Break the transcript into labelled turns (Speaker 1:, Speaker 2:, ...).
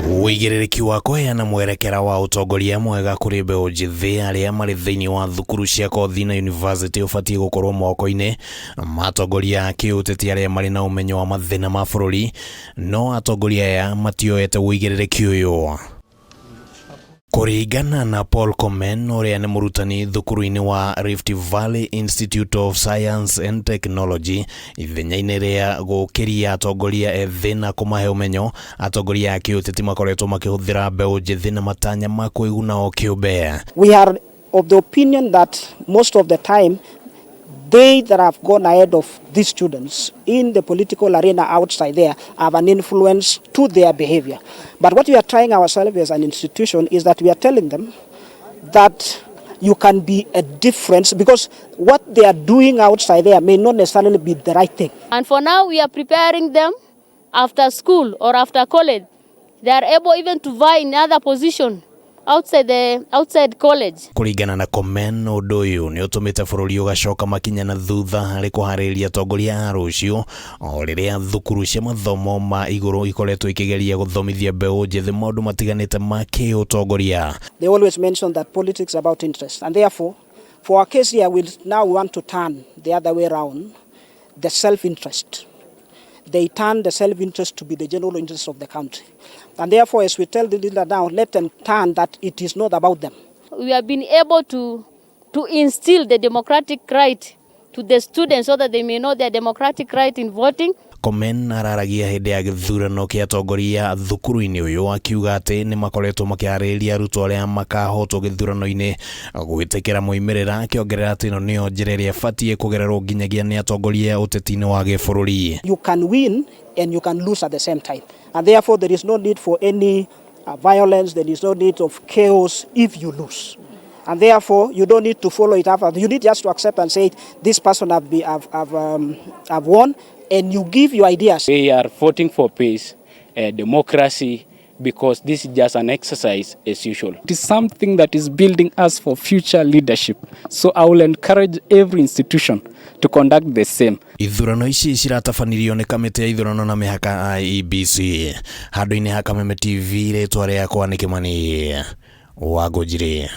Speaker 1: Wagiriire wa kuheana mwerekera wa atongoria mwega kuri mbeu njithi aria mari thiini wa thukuru cia kothi na university ubatie gukorwo moko-ini matongoria kiuteti aria mari na umenyo wa mathina ma bururi, no atongoria aya matioete wigirire uyu. Kuringana na Paul Komen, uria ni murutani thukuru-ini wa Rift Valley Institute of Science and Technology, ithenya-ini ria gukiria atongoria ethi na kumahe umenyo, atongoria a kiuteti makoretwo makihuthira mbeu njithi na matanya ma kuiguna o kiumbe.
Speaker 2: We are of the opinion that most of the time they that have gone ahead of these students in the political arena outside there have an influence to their behavior. But what we are trying ourselves as an institution is that we are telling them that you can be a difference, because what they are doing outside there may not necessarily be the right thing.
Speaker 3: And for now we are preparing them after school or after college. They are able even to vie in other position outside college.
Speaker 1: Kuringana na Komen, undu uyu ni utumite bururi ugacoka makinya na thutha hari kuhariria atongoria a rucio o riria thukuru cia mathomo ma iguru ikoretwo ikigeria guthomithia mbeu njithi maundu matiganite ma kiutongoria.
Speaker 2: They always mention that politics is about interest, and therefore for our case here we now want to turn the other way around, the self-interest. They turn the self-interest to be the general interest of the country. And therefore, as we tell the leader now, let them turn that it is not about them.
Speaker 3: We have been able to instill the democratic right to the students so that they may know their democratic right in voting.
Speaker 1: Komen araragia hindi ya ithurano kia atongoria thukuru-ini uyu akiuga ati ni makoretwo makiarĩria arutwo aria makahotwo gĩthurano-ini gwitikira moimirira, akiongerera ati ino nio njira iria ibatie kugererwo nginyagia ni atongoria uteti-ini wa gĩbũrũri.
Speaker 2: You can win and you can lose at the same time, and therefore there is no need for any violence, there is no need of chaos if you lose. And therefore, you don't need to follow it up. You need just to accept and say, this person have won, and you give your ideas.
Speaker 4: We are voting for peace, democracy, because this is just an exercise as usual.
Speaker 5: It is something that is building us for future leadership. So I will encourage every institution to conduct the same.
Speaker 1: Ithurano ici ciratafanirio ni kamiti ya ithurano na mihaka IEBC. Handu-ini ha Kameme TV ritwa riakwa ni Kimani wagiriire.